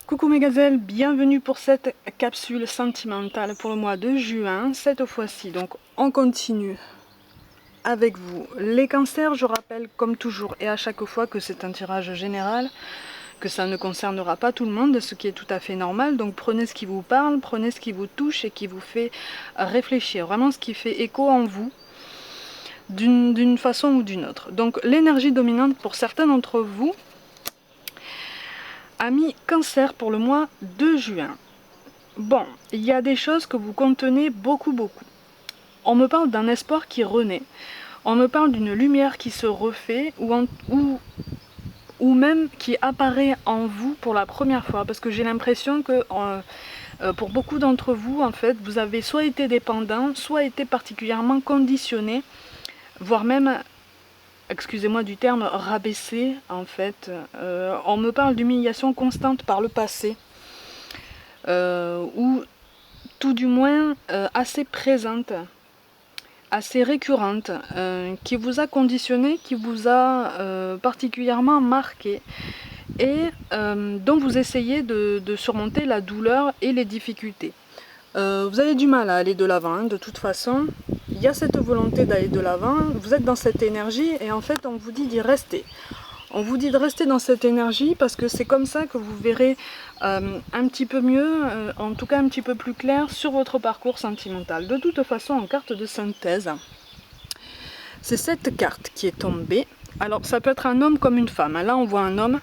Coucou mes gazelles, bienvenue pour cette capsule sentimentale pour le mois de juin. Cette fois-ci, donc on continue avec vous les cancers. Je rappelle comme toujours et à chaque fois que c'est un tirage général, que ça ne concernera pas tout le monde, ce qui est tout à fait normal. Donc prenez ce qui vous parle, prenez ce qui vous touche et qui vous fait réfléchir, vraiment ce qui fait écho en vous d'une façon ou d'une autre. Donc l'énergie dominante pour certains d'entre vous, amis cancer, pour le mois de juin. Bon, il y a des choses que vous contenez beaucoup. On me parle d'un espoir qui renaît. On me parle d'une lumière qui se refait ou même qui apparaît en vous pour la première fois. Parce que j'ai l'impression que pour beaucoup d'entre vous, en fait, vous avez soit été dépendant, soit été particulièrement conditionné, voire même, excusez-moi du terme, rabaissé, en fait. On me parle d'humiliation constante par le passé. Ou tout du moins assez présente, assez récurrente, qui vous a conditionné, qui vous a particulièrement marqué et dont vous essayez de surmonter la douleur et les difficultés. Vous avez du mal à aller de l'avant, de toute façon. Il y a cette volonté d'aller de l'avant, vous êtes dans cette énergie et en fait on vous dit d'y rester. On vous dit de rester dans cette énergie parce que c'est comme ça que vous verrez un petit peu mieux, en tout cas un petit peu plus clair sur votre parcours sentimental. De toute façon, en carte de synthèse, c'est cette carte qui est tombée. Alors ça peut être un homme comme une femme. Là on voit un homme,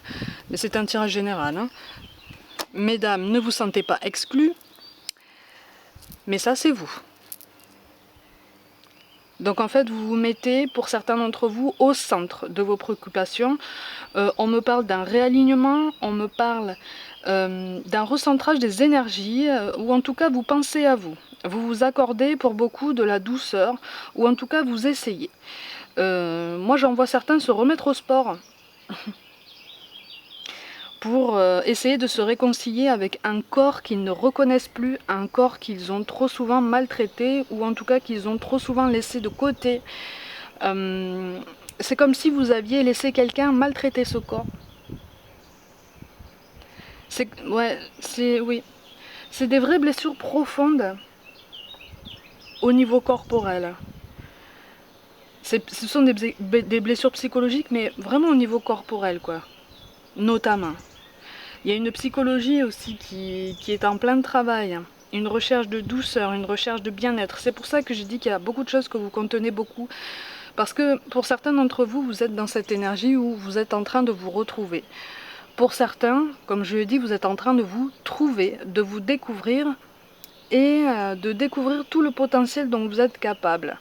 mais c'est un tirage général. Hein. Mesdames, ne vous sentez pas exclus, mais ça c'est vous. Donc en fait, vous vous mettez, pour certains d'entre vous, au centre de vos préoccupations. On me parle d'un réalignement, on me parle d'un recentrage des énergies, ou en tout cas, vous pensez à vous. Vous vous accordez pour beaucoup de la douceur, ou en tout cas, vous essayez. Moi, j'en vois certains se remettre au sport pour essayer de se réconcilier avec un corps qu'ils ne reconnaissent plus, un corps qu'ils ont trop souvent maltraité ou en tout cas qu'ils ont trop souvent laissé de côté. C'est comme si vous aviez laissé quelqu'un maltraiter ce corps. Oui. C'est des vraies blessures profondes au niveau corporel. Ce sont des blessures psychologiques, mais vraiment au niveau corporel, quoi. Notamment. Il y a une psychologie aussi qui est en plein travail, une recherche de douceur, une recherche de bien-être. C'est pour ça que je dis qu'il y a beaucoup de choses que vous contenez beaucoup. Parce que pour certains d'entre vous, vous êtes dans cette énergie où vous êtes en train de vous retrouver. Pour certains, comme je l'ai dit, vous êtes en train de vous trouver, de vous découvrir et de découvrir tout le potentiel dont vous êtes capable.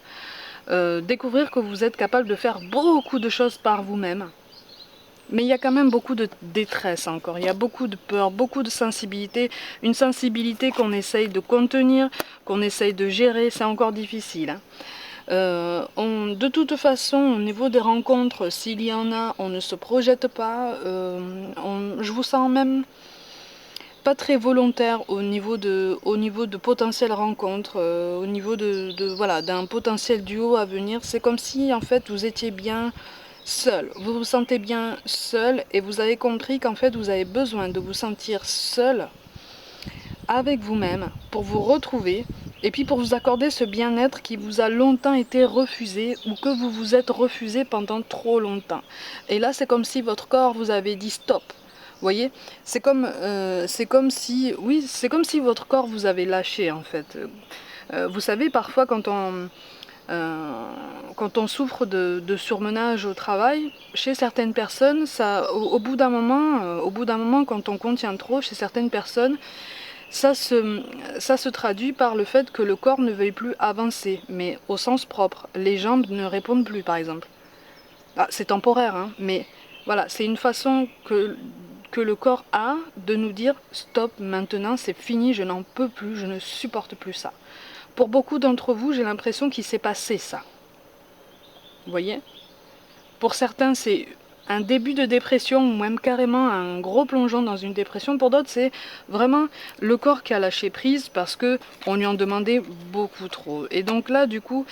Découvrir que vous êtes capable de faire beaucoup de choses par vous-même. Mais il y a quand même beaucoup de détresse encore, il y a beaucoup de peur, beaucoup de sensibilité, une sensibilité qu'on essaye de contenir, qu'on essaye de gérer, c'est encore difficile. Hein. De toute façon, au niveau des rencontres, s'il y en a, on ne se projette pas, je vous sens même pas très volontaire au niveau de potentielles rencontres, au niveau voilà, d'un potentiel duo à venir. C'est comme si en fait vous étiez bien seul, vous vous sentez bien seul et vous avez compris qu'en fait vous avez besoin de vous sentir seul avec vous-même pour vous retrouver et puis pour vous accorder ce bien-être qui vous a longtemps été refusé ou que vous vous êtes refusé pendant trop longtemps. Et là c'est comme si votre corps vous avait dit stop. Vous voyez, c'est comme si, oui, c'est comme si votre corps vous avait lâché en fait. Vous savez, parfois quand on souffre de surmenage au travail, chez certaines personnes, au bout d'un moment, quand on contient trop, chez certaines personnes, ça se traduit par le fait que le corps ne veuille plus avancer, mais au sens propre. Les jambes ne répondent plus, par exemple. Ah, c'est temporaire, hein, mais voilà, c'est une façon que le corps a de nous dire stop, maintenant c'est fini, je n'en peux plus, je ne supporte plus ça. Pour beaucoup d'entre vous, j'ai l'impression qu'il s'est passé ça. Vous voyez? Pour certains, c'est un début de dépression ou même carrément un gros plongeon dans une dépression. Pour d'autres, c'est vraiment le corps qui a lâché prise parce que on lui en demandait beaucoup trop. Et donc là, du coup,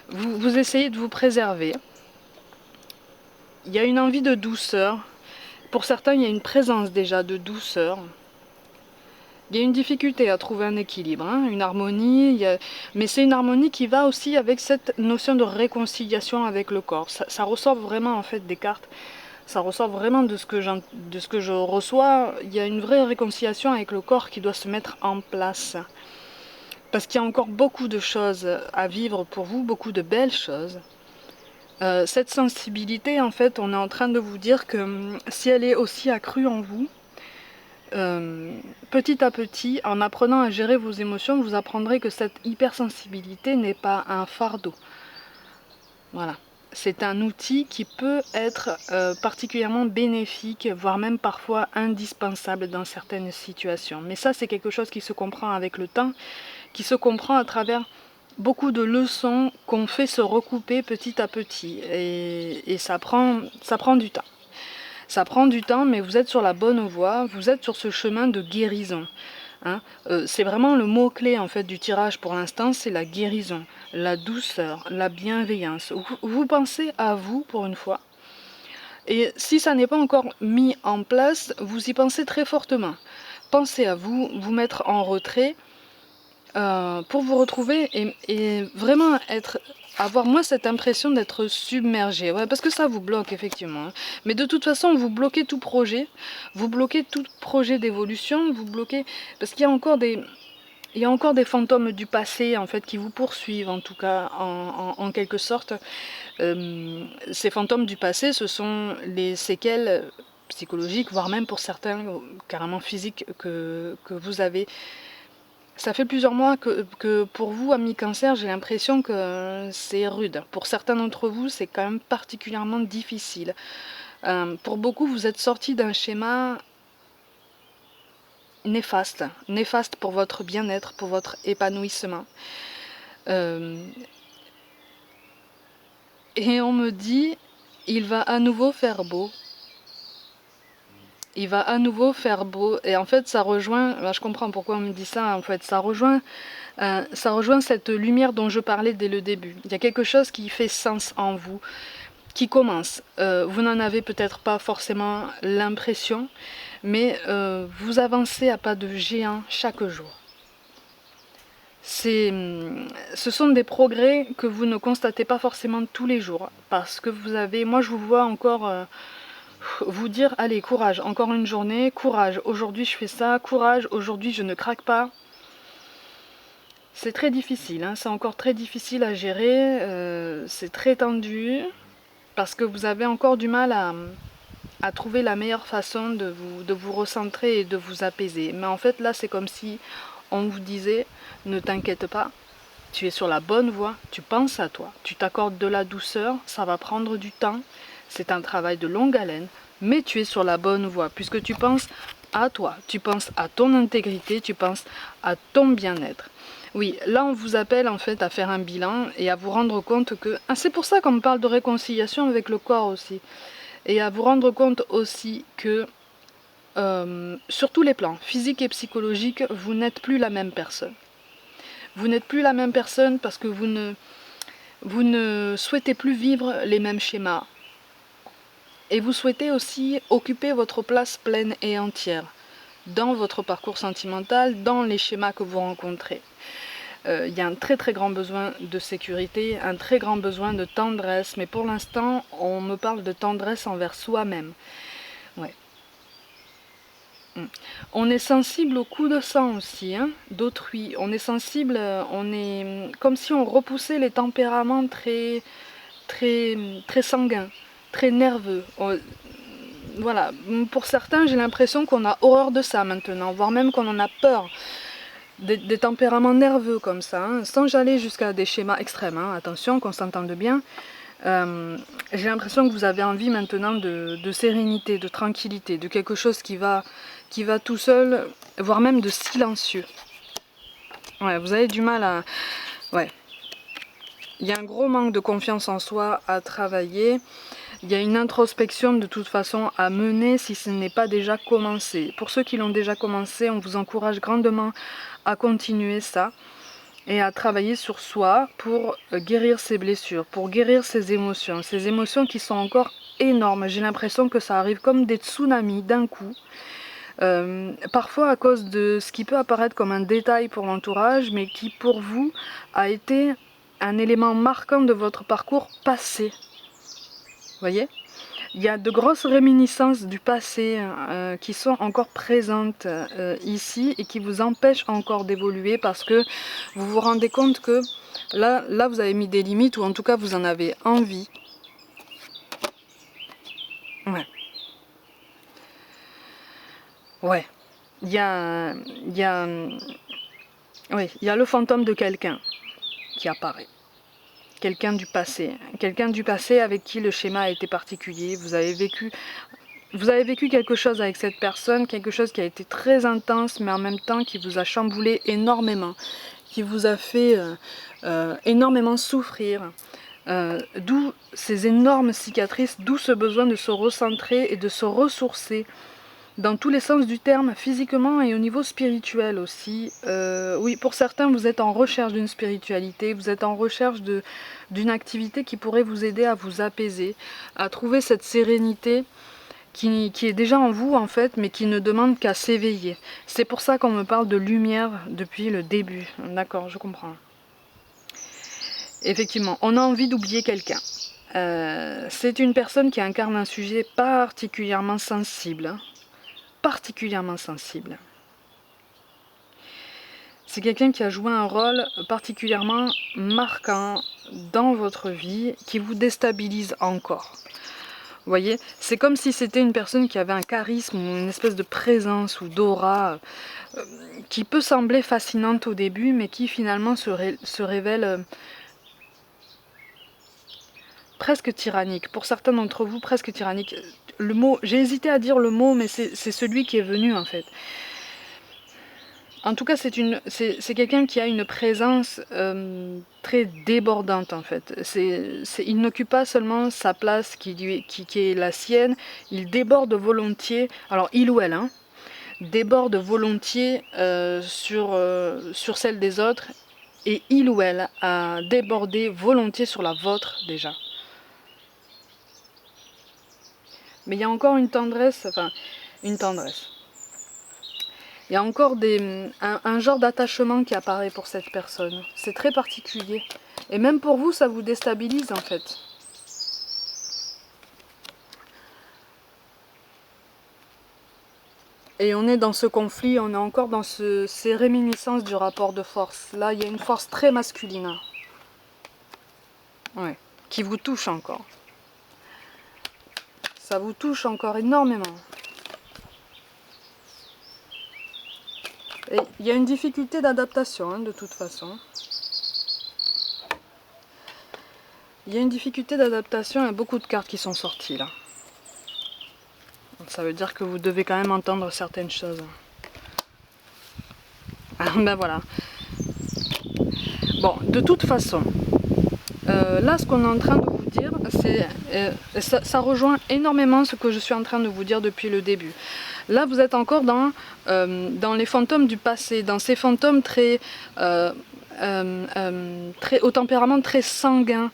vous essayez de vous préserver. Il y a une envie de douceur. Pour certains, il y a une présence déjà de douceur. Il y a une difficulté à trouver un équilibre, hein, une harmonie, mais c'est une harmonie qui va aussi avec cette notion de réconciliation avec le corps. Ça ressort vraiment en fait des cartes, ça ressort vraiment de ce que je reçois. Il y a une vraie réconciliation avec le corps qui doit se mettre en place. Parce qu'il y a encore beaucoup de choses à vivre pour vous, beaucoup de belles choses. Cette sensibilité, en fait, on est en train de vous dire que si elle est aussi accrue en vous, petit à petit, en apprenant à gérer vos émotions, vous apprendrez que cette hypersensibilité n'est pas un fardeau. Voilà. C'est un outil qui peut être particulièrement bénéfique, voire même parfois indispensable dans certaines situations. Mais ça, c'est quelque chose qui se comprend avec le temps, qui se comprend à travers beaucoup de leçons qu'on fait se recouper petit à petit. Et ça prend du temps. Ça prend du temps, mais vous êtes sur la bonne voie, vous êtes sur ce chemin de guérison. Hein. C'est vraiment le mot-clé en fait du tirage pour l'instant, c'est la guérison, la douceur, la bienveillance. Vous pensez à vous pour une fois. Et si ça n'est pas encore mis en place, vous y pensez très fortement. Pensez à vous, vous mettre en retrait pour vous retrouver et vraiment avoir moins cette impression d'être submergé. Ouais, parce que ça vous bloque effectivement. Hein. Mais de toute façon, vous bloquez tout projet d'évolution, vous bloquez parce qu'il y a encore des fantômes du passé en fait qui vous poursuivent en tout cas en quelque sorte. Ces fantômes du passé, ce sont les séquelles psychologiques, voire même pour certains carrément physiques que vous avez. Ça fait plusieurs mois que pour vous, amis cancer, j'ai l'impression que c'est rude. Pour certains d'entre vous, c'est quand même particulièrement difficile. Pour beaucoup, vous êtes sortis d'un schéma néfaste pour votre bien-être, pour votre épanouissement. Et on me dit, il va à nouveau faire beau. Il va à nouveau faire beau. Et en fait, ça rejoint, je comprends pourquoi on me dit ça, en fait, ça rejoint cette lumière dont je parlais dès le début. Il y a quelque chose qui fait sens en vous, qui commence. Vous n'en avez peut-être pas forcément l'impression, mais vous avancez à pas de géant chaque jour. Ce sont des progrès que vous ne constatez pas forcément tous les jours, parce que moi je vous vois encore vous dire, allez, courage, encore une journée, courage, aujourd'hui je fais ça, courage, aujourd'hui je ne craque pas. C'est très difficile, hein, c'est encore très difficile à gérer, c'est très tendu, parce que vous avez encore du mal à trouver la meilleure façon de vous recentrer et de vous apaiser. Mais en fait là c'est comme si on vous disait, ne t'inquiète pas, tu es sur la bonne voie, tu penses à toi, tu t'accordes de la douceur, ça va prendre du temps, c'est un travail de longue haleine, mais tu es sur la bonne voie, puisque tu penses à toi, tu penses à ton intégrité, tu penses à ton bien-être. Oui, là on vous appelle en fait à faire un bilan et à vous rendre compte que... Ah, c'est pour ça qu'on parle de réconciliation avec le corps aussi. Et à vous rendre compte aussi que sur tous les plans, physiques et psychologiques, vous n'êtes plus la même personne. Vous n'êtes plus la même personne parce que vous ne souhaitez plus vivre les mêmes schémas. Et vous souhaitez aussi occuper votre place pleine et entière dans votre parcours sentimental, dans les schémas que vous rencontrez. Il y a un très très grand besoin de sécurité, un très grand besoin de tendresse, mais pour l'instant, on me parle de tendresse envers soi-même. Ouais. On est sensible au coup de sang aussi, hein, d'autrui. On est sensible, on est comme si on repoussait les tempéraments très, très, très sanguins, très nerveux. Voilà, pour certains, j'ai l'impression qu'on a horreur de ça maintenant, voire même qu'on en a peur. Des tempéraments nerveux comme ça, hein, sans aller jusqu'à des schémas extrêmes, hein, attention, qu'on s'entende bien. J'ai l'impression que vous avez envie maintenant de sérénité, de tranquillité, de quelque chose qui va tout seul, voire même de silencieux. Ouais, vous avez du mal à... Ouais. Il y a un gros manque de confiance en soi à travailler. Il y a une introspection de toute façon à mener si ce n'est pas déjà commencé. Pour ceux qui l'ont déjà commencé, on vous encourage grandement à continuer ça et à travailler sur soi pour guérir ses blessures, pour guérir ses émotions qui sont encore énormes. J'ai l'impression que ça arrive comme des tsunamis d'un coup. Parfois à cause de ce qui peut apparaître comme un détail pour l'entourage, mais qui pour vous a été un élément marquant de votre parcours passé. Vous voyez ? Il y a de grosses réminiscences du passé qui sont encore présentes ici et qui vous empêchent encore d'évoluer parce que vous vous rendez compte que là vous avez mis des limites ou en tout cas vous en avez envie. Ouais. Ouais. Il y a le fantôme de quelqu'un qui apparaît. Quelqu'un du passé avec qui le schéma a été particulier. Vous avez vécu quelque chose avec cette personne, quelque chose qui a été très intense, mais en même temps qui vous a chamboulé énormément, qui vous a fait énormément souffrir. D'où ces énormes cicatrices, d'où ce besoin de se recentrer et de se ressourcer. Dans tous les sens du terme, physiquement et au niveau spirituel aussi. Oui, pour certains, vous êtes en recherche d'une spiritualité, vous êtes en recherche d'une activité qui pourrait vous aider à vous apaiser, à trouver cette sérénité qui est déjà en vous en fait, mais qui ne demande qu'à s'éveiller. C'est pour ça qu'on me parle de lumière depuis le début. D'accord, je comprends. Effectivement, on a envie d'oublier quelqu'un. C'est une personne qui incarne un sujet particulièrement sensible. Particulièrement sensible. C'est quelqu'un qui a joué un rôle particulièrement marquant dans votre vie, qui vous déstabilise encore. Vous voyez, c'est comme si c'était une personne qui avait un charisme ou une espèce de présence ou d'aura qui peut sembler fascinante au début, mais qui finalement se révèle presque tyrannique. Pour certains d'entre vous, presque tyrannique. Le mot, j'ai hésité à dire le mot, mais c'est celui qui est venu en fait. En tout cas, c'est quelqu'un qui a une présence très débordante en fait. Il n'occupe pas seulement sa place qui est la sienne, il déborde volontiers, alors il ou elle, hein, déborde volontiers sur celle des autres, et il ou elle a débordé volontiers sur la vôtre déjà. Mais il y a encore une tendresse, enfin, une tendresse. Il y a encore un genre d'attachement qui apparaît pour cette personne. C'est très particulier. Et même pour vous, ça vous déstabilise en fait. Et on est dans ce conflit, on est encore dans ces réminiscences du rapport de force. Là, il y a une force très masculine. Ouais, qui vous touche encore. Ça vous touche encore énormément. Et il y a une difficulté d'adaptation, hein, de toute façon. Il y a une difficulté d'adaptation, il y a beaucoup de cartes qui sont sorties là. Donc, ça veut dire que vous devez quand même entendre certaines choses. Ah, ben voilà. Bon, de toute façon, là ce qu'on est en train de vous dire, ça rejoint énormément ce que je suis en train de vous dire depuis le début. Là vous êtes encore dans les fantômes du passé, dans ces fantômes très au tempérament très sanguin.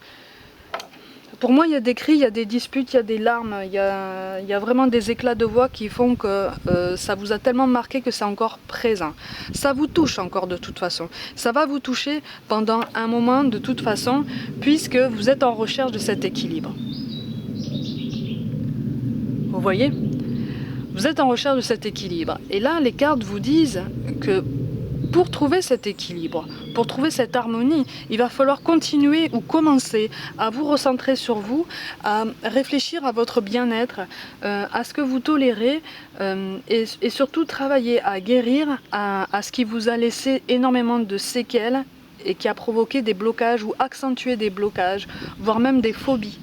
Pour moi il y a des cris, il y a des disputes, il y a des larmes, il y a vraiment des éclats de voix qui font que ça vous a tellement marqué que c'est encore présent. Ça vous touche encore de toute façon. Ça va vous toucher pendant un moment de toute façon, puisque vous êtes en recherche de cet équilibre. Vous voyez ? Vous êtes en recherche de cet équilibre. Et là, les cartes vous disent que pour trouver cet équilibre, pour trouver cette harmonie, il va falloir continuer ou commencer à vous recentrer sur vous, à réfléchir à votre bien-être, à ce que vous tolérez et surtout travailler à guérir à ce qui vous a laissé énormément de séquelles et qui a provoqué des blocages ou accentué des blocages, voire même des phobies.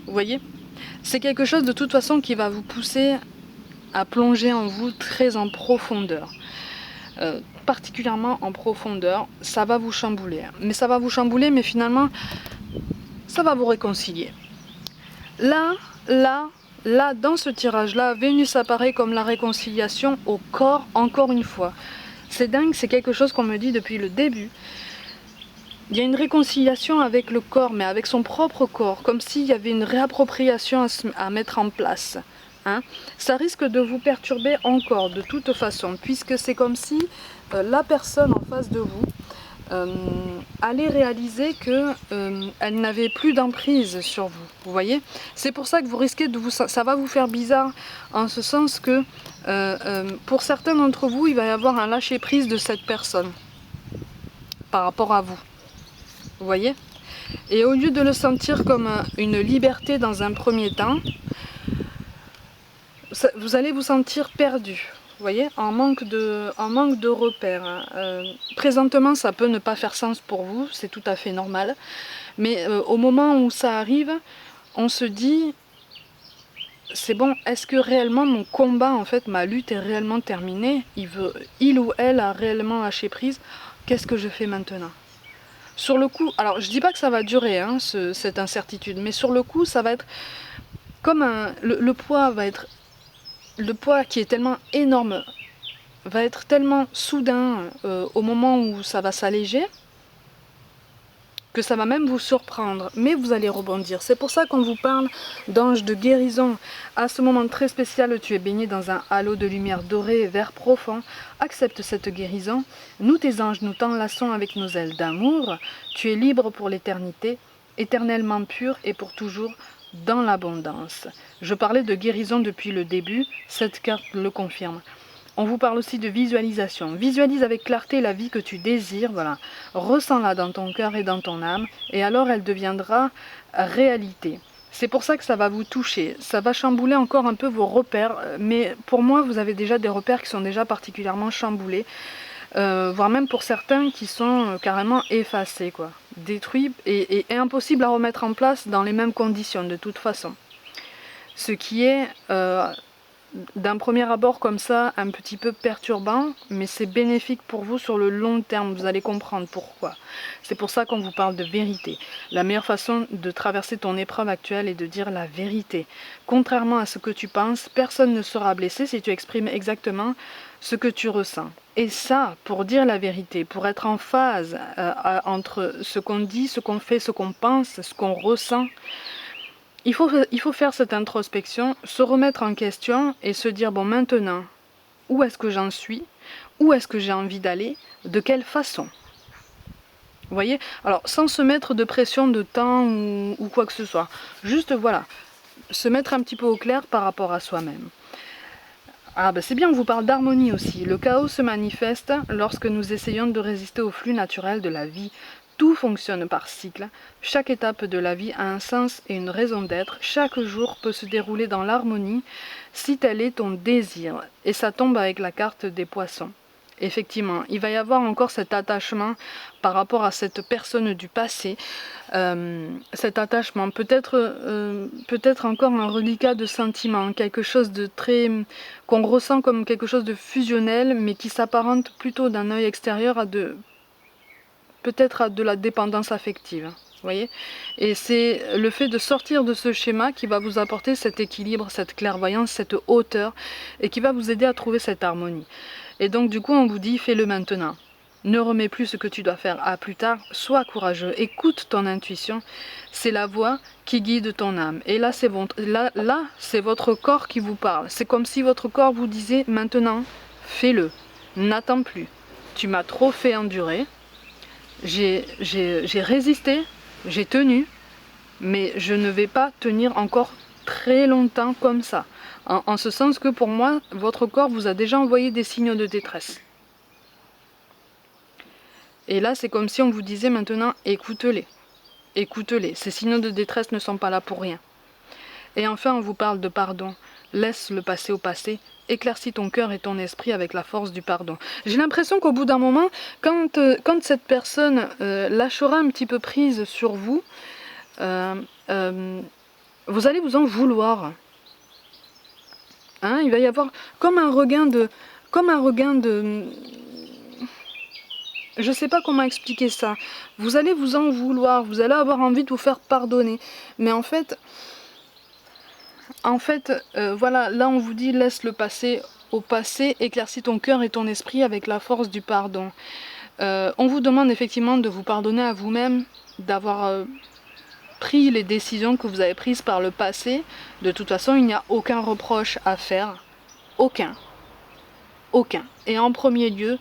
Vous voyez ? C'est quelque chose de toute façon qui va vous pousser à plonger en vous très en profondeur. Particulièrement en profondeur, ça va vous chambouler. Mais ça va vous chambouler, mais finalement, ça va vous réconcilier. Là, dans ce tirage-là, Vénus apparaît comme la réconciliation au corps, encore une fois. C'est dingue, c'est quelque chose qu'on me dit depuis le début. Il y a une réconciliation avec le corps, mais avec son propre corps, comme s'il y avait une réappropriation à mettre en place. hein. Ça risque de vous perturber encore de toute façon, puisque c'est comme si la personne en face de vous allait réaliser que elle n'avait plus d'emprise sur vous. Vous voyez, c'est pour ça que vous risquez de ça va vous faire bizarre, en ce sens que pour certains d'entre vous, il va y avoir un lâcher prise de cette personne par rapport à vous. Vous voyez, et au lieu de le sentir comme une liberté dans un premier temps, vous allez vous sentir perdu. Vous voyez, en manque de repères. Présentement, ça peut ne pas faire sens pour vous, c'est tout à fait normal. Mais au moment où ça arrive, on se dit, c'est bon, est-ce que réellement mon combat, en fait, ma lutte est réellement terminée? Il ou elle a réellement lâché prise. Qu'est-ce que je fais maintenant? Sur le coup, alors je dis pas que ça va durer, hein, cette incertitude, mais sur le coup, ça va être comme le poids va être... Le poids qui est tellement énorme va être tellement soudain au moment où ça va s'alléger que ça va même vous surprendre, mais vous allez rebondir. C'est pour ça qu'on vous parle d'ange de guérison. À ce moment très spécial, tu es baigné dans un halo de lumière dorée et vert profond. Accepte cette guérison. Nous, tes anges, nous t'enlaçons avec nos ailes d'amour. Tu es libre pour l'éternité, éternellement pur et pour toujours dans l'abondance. Je parlais de guérison depuis le début, cette carte le confirme. On vous parle aussi de visualisation. Visualise avec clarté la vie que tu désires, voilà. Ressens-la dans ton cœur et dans ton âme, et alors elle deviendra réalité. C'est pour ça que ça va vous toucher, ça va chambouler encore un peu vos repères, mais pour moi, vous avez déjà des repères qui sont déjà particulièrement chamboulés, voire même pour certains qui sont carrément effacés, quoi. Détruits et impossible à remettre en place dans les mêmes conditions, de toute façon. Ce qui est... d'un premier abord comme ça, un petit peu perturbant, mais c'est bénéfique pour vous sur le long terme, vous allez comprendre pourquoi. C'est pour ça qu'on vous parle de vérité. La meilleure façon de traverser ton épreuve actuelle est de dire la vérité. Contrairement à ce que tu penses, personne ne sera blessé si tu exprimes exactement ce que tu ressens. Et ça, pour dire la vérité, pour être en phase entre ce qu'on dit, ce qu'on fait, ce qu'on pense, ce qu'on ressent, il faut faire cette introspection, se remettre en question et se dire, bon maintenant, où est-ce que j'en suis? Où est-ce que j'ai envie d'aller? De quelle façon? Vous voyez? Alors, sans se mettre de pression de temps ou quoi que ce soit. Juste, voilà, se mettre un petit peu au clair par rapport à soi-même. Ah ben c'est bien, on vous parle d'harmonie aussi. Le chaos se manifeste lorsque nous essayons de résister au flux naturel de la vie. Tout fonctionne par cycle. Chaque étape de la vie a un sens et une raison d'être. Chaque jour peut se dérouler dans l'harmonie si tel est ton désir. Et ça tombe avec la carte des poissons. Effectivement, il va y avoir encore cet attachement par rapport à cette personne du passé. Cet attachement, peut-être encore un reliquat de sentiment, quelque chose de très... qu'on ressent comme quelque chose de fusionnel, mais qui s'apparente plutôt d'un œil extérieur à peut-être à de la dépendance affective. Vous voyez? Et c'est le fait de sortir de ce schéma qui va vous apporter cet équilibre, cette clairvoyance, cette hauteur, et qui va vous aider à trouver cette harmonie. Et donc du coup on vous dit, fais-le maintenant. Ne remets plus ce que tu dois faire à plus tard, sois courageux, écoute ton intuition, c'est la voix qui guide ton âme. Et là c'est votre corps qui vous parle. C'est comme si votre corps vous disait, maintenant, fais-le, n'attends plus. Tu m'as trop fait endurer, j'ai résisté, j'ai tenu, mais je ne vais pas tenir encore très longtemps comme ça. En ce sens que pour moi, votre corps vous a déjà envoyé des signaux de détresse. Et là, c'est comme si on vous disait maintenant, écoute-les. Écoute-les. Ces signaux de détresse ne sont pas là pour rien. Et enfin, on vous parle de pardon. Laisse le passé au passé. Éclaircis ton cœur et ton esprit avec la force du pardon. J'ai l'impression qu'au bout d'un moment, quand cette personne lâchera un petit peu prise sur vous, vous allez vous en vouloir. Hein, il va y avoir comme un regain de... Je ne sais pas comment expliquer ça. Vous allez vous en vouloir, vous allez avoir envie de vous faire pardonner. Mais en fait, voilà, là on vous dit laisse le passé au passé, éclaircis ton cœur et ton esprit avec la force du pardon. On vous demande effectivement de vous pardonner à vous-même, d'avoir pris les décisions que vous avez prises par le passé, de toute façon, il n'y a aucun reproche à faire. Aucun. Aucun. Et en premier lieu,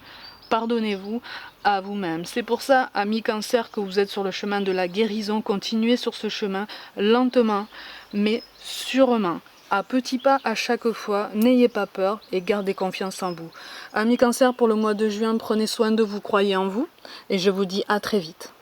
pardonnez-vous à vous-même. C'est pour ça, amis Cancer, que vous êtes sur le chemin de la guérison. Continuez sur ce chemin lentement, mais sûrement. À petits pas à chaque fois, n'ayez pas peur et gardez confiance en vous. Amis Cancer, pour le mois de juin, prenez soin de vous, croyez en vous, et je vous dis à très vite.